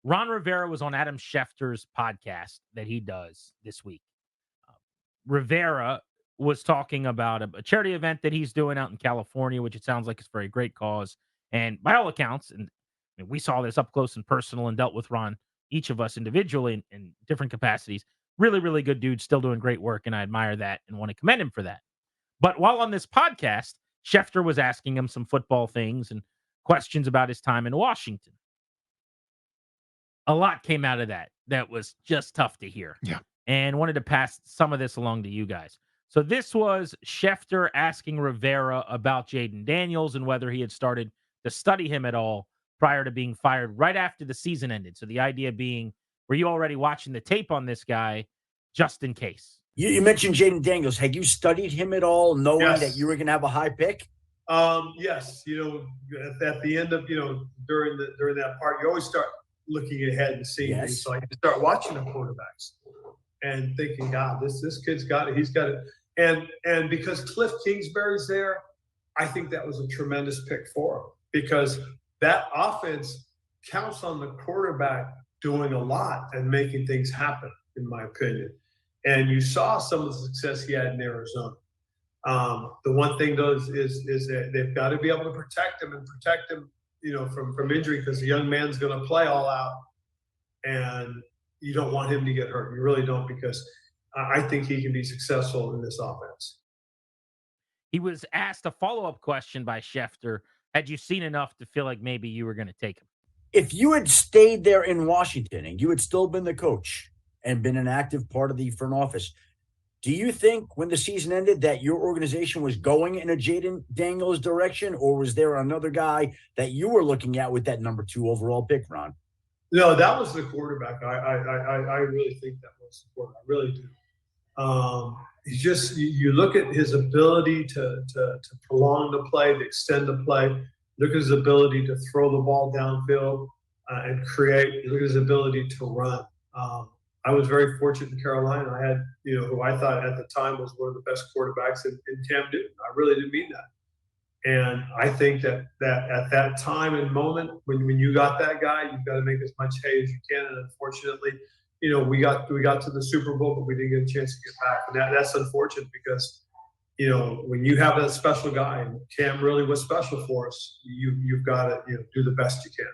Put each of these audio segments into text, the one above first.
Ron Rivera was on Adam Schefter's podcast that he does this week. Rivera was talking about a charity event that he's doing out in California, which it sounds like is for a great cause. And by all accounts, and I mean, we saw this up close and personal and dealt with Ron, each of us individually in different capacities. Really, really good dude, still doing great work. And I admire that and want to commend him for that. But while on this podcast, Schefter was asking him some football things and questions about his time in Washington. A lot came out of that was just tough to hear. Yeah. And wanted to pass some of this along to you guys. So this was Schefter asking Rivera about Jayden Daniels and whether he had started to study him at all prior to being fired right after the season ended. So the idea being, were you already watching the tape on this guy just in case? You mentioned Jayden Daniels. Had you studied him at all, knowing that you were going to have a high pick? Yes. At the end of, during that part, you always start looking ahead and seeing things. So you start watching the quarterbacks and thinking, God, this kid's got it. He's got it. And because Cliff Kingsbury's there, I think that was a tremendous pick for him, because that offense counts on the quarterback doing a lot and making things happen, in my opinion. And you saw some of the success he had in Arizona. The one thing though is that they've got to be able to protect him from injury, because the young man's going to play all out, and you don't want him to get hurt. You really don't, because I think he can be successful in this offense. He was asked a follow-up question by Schefter. Had you seen enough to feel like maybe you were going to take him? If you had stayed there in Washington and you had still been the coach and been an active part of the front office, do you think when the season ended that your organization was going in a Jayden Daniels direction, or was there another guy that you were looking at with that number 2 overall pick, Ron? No, that was the quarterback. I really think that was the quarterback. I really do. He's just, you look at his ability to prolong the play, to extend the play. Look at his ability to throw the ball downfield and create. Look at his ability to run. I was very fortunate in Carolina. I had, who I thought at the time was one of the best quarterbacks in Cam Newton. I really didn't mean that. And I think that at that time and moment, when you got that guy, you've got to make as much hay as you can. And unfortunately, we got to the Super Bowl, but we didn't get a chance to get back. And that's unfortunate, because, when you have that special guy, and Cam really was special for us, you've got to do the best you can.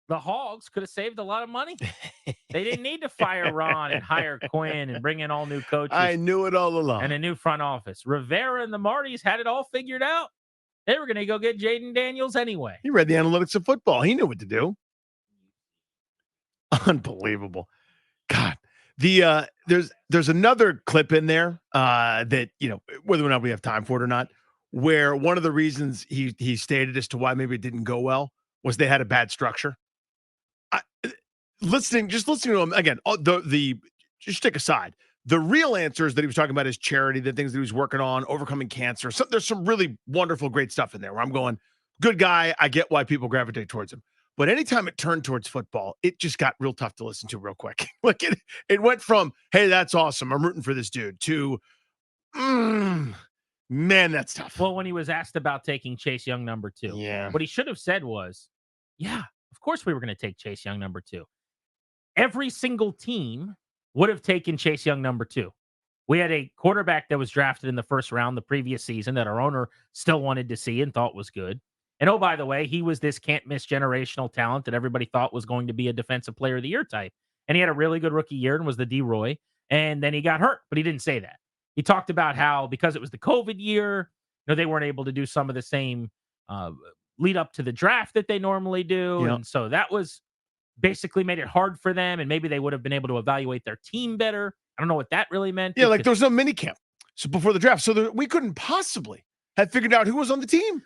The Hogs could have saved a lot of money. They didn't need to fire Ron and hire Quinn and bring in all new coaches. I knew it all along. And a new front office. Rivera and the Martys had it all figured out. They were going to go get Jayden Daniels anyway. He read the analytics of football. He knew what to do. Unbelievable. God. There's another clip in there that, whether or not we have time for it or not, where one of the reasons he stated as to why maybe it didn't go well was they had a bad structure. Listening to him again, just take aside. The real answers that he was talking about is charity, the things that he was working on, overcoming cancer. So there's some really wonderful, great stuff in there where I'm going, good guy. I get why people gravitate towards him. But anytime it turned towards football, it just got real tough to listen to real quick. Like it went from, hey, that's awesome, I'm rooting for this dude, to, man, that's tough. Well, when he was asked about taking Chase Young number 2, what he should have said was, yeah, of course we were going to take Chase Young number 2. Every single team would have taken Chase Young number 2. We had a quarterback that was drafted in the first round the previous season that our owner still wanted to see and thought was good. And oh, by the way, he was this can't-miss generational talent that everybody thought was going to be a defensive player of the year type. And he had a really good rookie year and was the D-Roy. And then he got hurt, but he didn't say that. He talked about how, because it was the COVID year, they weren't able to do some of the same lead up to the draft that they normally do. Yep. And so that was basically made it hard for them, and maybe they would have been able to evaluate their team better. I don't know what that really meant. Yeah, like there was no mini camp before the draft. So we couldn't possibly have figured out who was on the team.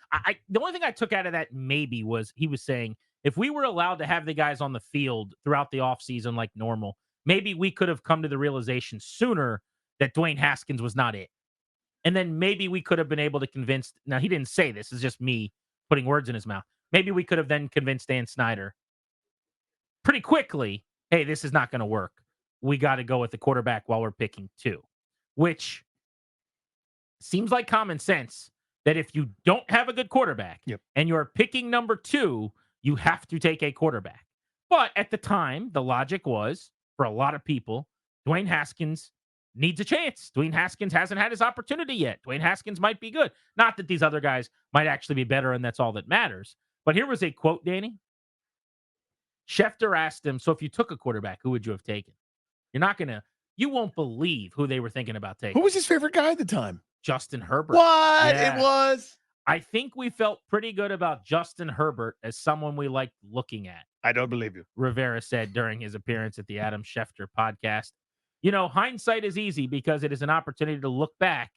The only thing I took out of that maybe was he was saying, if we were allowed to have the guys on the field throughout the offseason like normal, maybe we could have come to the realization sooner that Dwayne Haskins was not it. And then maybe we could have been able to convince, now he didn't say this, it's just me putting words in his mouth. Maybe we could have then convinced Dan Snyder pretty quickly, hey, this is not going to work. We got to go with the quarterback while we're picking 2, which seems like common sense that if you don't have a good quarterback and you're picking number 2, you have to take a quarterback. But at the time, the logic was, for a lot of people, Dwayne Haskins needs a chance. Dwayne Haskins hasn't had his opportunity yet. Dwayne Haskins might be good. Not that these other guys might actually be better, and that's all that matters. But here was a quote, Danny. Schefter asked him, so if you took a quarterback, who would you have taken? You won't believe who they were thinking about taking. Who was his favorite guy at the time? Justin Herbert. What? Yeah. It was? I think we felt pretty good about Justin Herbert as someone we liked looking at. I don't believe you. Rivera said during his appearance at the Adam Schefter podcast. Hindsight is easy because it is an opportunity to look back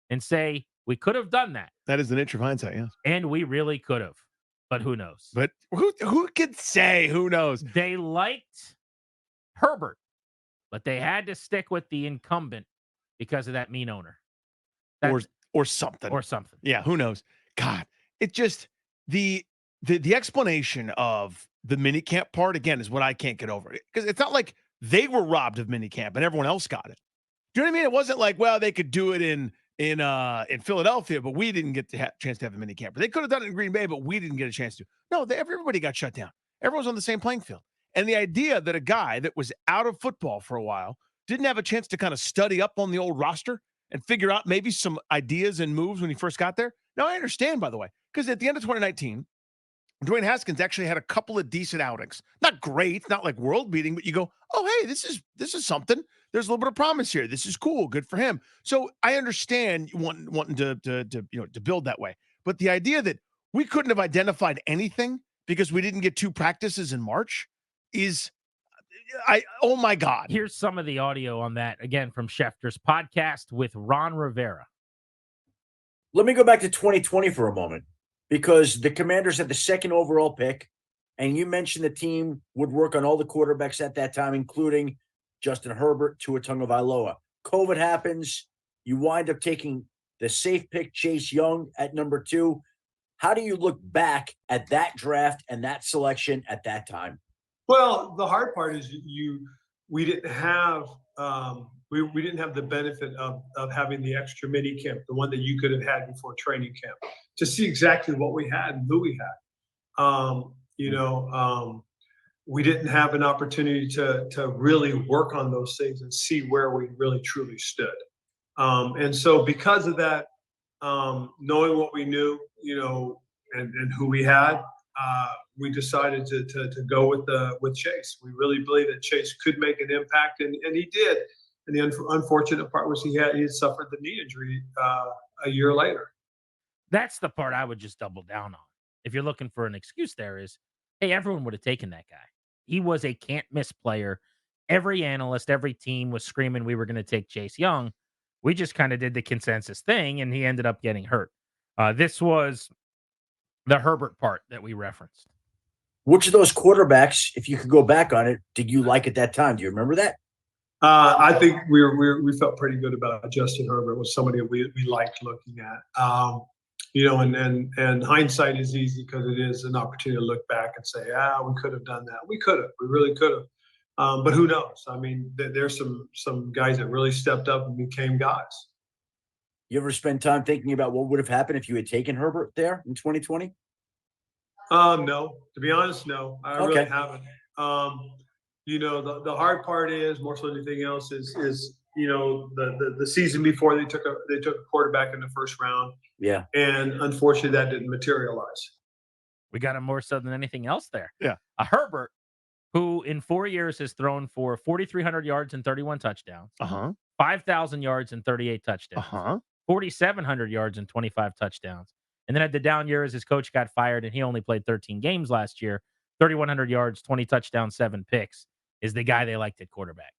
and say, we could have done that. That is the nature of hindsight, yes. And we really could have. But who knows? But who could say? Who knows? They liked Herbert, but they had to stick with the incumbent because of that mean owner. Or something. Or something. Yeah, who knows? God, it just the explanation of the minicamp part again is what I can't get over. Because it's not like they were robbed of minicamp and everyone else got it. Do you know what I mean? It wasn't like, well, they could do it in Philadelphia, but we didn't get the chance to have a minicamp. They could have done it in Green Bay, but we didn't get a chance to. No, everybody got shut down. Everyone's on the same playing field. And the idea that a guy that was out of football for a while didn't have a chance to kind of study up on the old roster and figure out maybe some ideas and moves when he first got there. Now, I understand, by the way, because at the end of 2019, Dwayne Haskins actually had a couple of decent outings. Not great, not like world-beating, but you go, oh, hey, this is something. There's a little bit of promise here. This is cool. Good for him. So I understand wanting to build that way. But the idea that we couldn't have identified anything because we didn't get 2 practices in March is, oh my God. Here's some of the audio on that, again, from Schefter's podcast with Ron Rivera. Let me go back to 2020 for a moment, because the Commanders had the 2nd overall pick, and you mentioned the team would work on all the quarterbacks at that time, including Justin Herbert, Tua Tagovailoa. COVID happens. You wind up taking the safe pick, Chase Young, at number 2. How do you look back at that draft and that selection at that time? Well, the hard part is we didn't have we didn't have the benefit of having the extra mini camp, the one that you could have had before training camp, to see exactly what we had and who we had. We didn't have an opportunity to really work on those things and see where we really truly stood. And so because of that, knowing what we knew, and who we had, we decided to go with Chase. We really believe that Chase could make an impact, and he did. And the unfortunate part was he had suffered the knee injury a year later. That's the part I would just double down on. If you're looking for an excuse, there is, hey, everyone would have taken that guy. He was a can't miss player. Every analyst, every team was screaming we were going to take Chase Young. We just kind of did the consensus thing, and he ended up getting hurt. This was the Herbert part that we referenced. Which of those quarterbacks, if you could go back on it, did you like at that time? Do you remember that? I think we felt pretty good about Justin Herbert. Was somebody that we liked looking at. And hindsight is easy because it is an opportunity to look back and say, we could have done that. We really could have. But who knows? I mean, there's some guys that really stepped up and became guys. You ever spend time thinking about what would have happened if you had taken Herbert there in 2020? No. To be honest, no. I really haven't. The hard part is, more so than anything else, is the season before they took a quarterback in the first round. Yeah. And unfortunately that didn't materialize. We got him more so than anything else there. Yeah. A Herbert who in 4 years has thrown for 4,300 yards and 31 touchdowns. 5,000 yards and 38 touchdowns. 4,700 yards and 25 touchdowns. And then had the down year as his coach got fired and he only played 13 games last year. 3,100 yards, 20 touchdowns, 7 picks is the guy they liked at quarterback.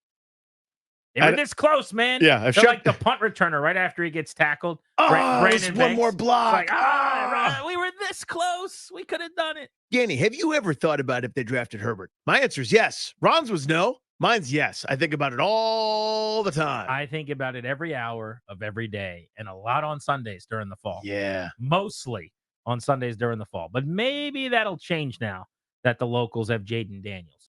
They were this close, man. Yeah. They're like the punt returner right after he gets tackled. Brandon one more block. Like, we were this close. We could have done it. Danny, have you ever thought about if they drafted Herbert? My answer is yes. Ron's was no. Mine's yes. I think about it all the time. I think about it every hour of every day and a lot on Sundays during the fall. Yeah. Mostly on Sundays during the fall. But maybe that'll change now that the locals have Jayden Daniels.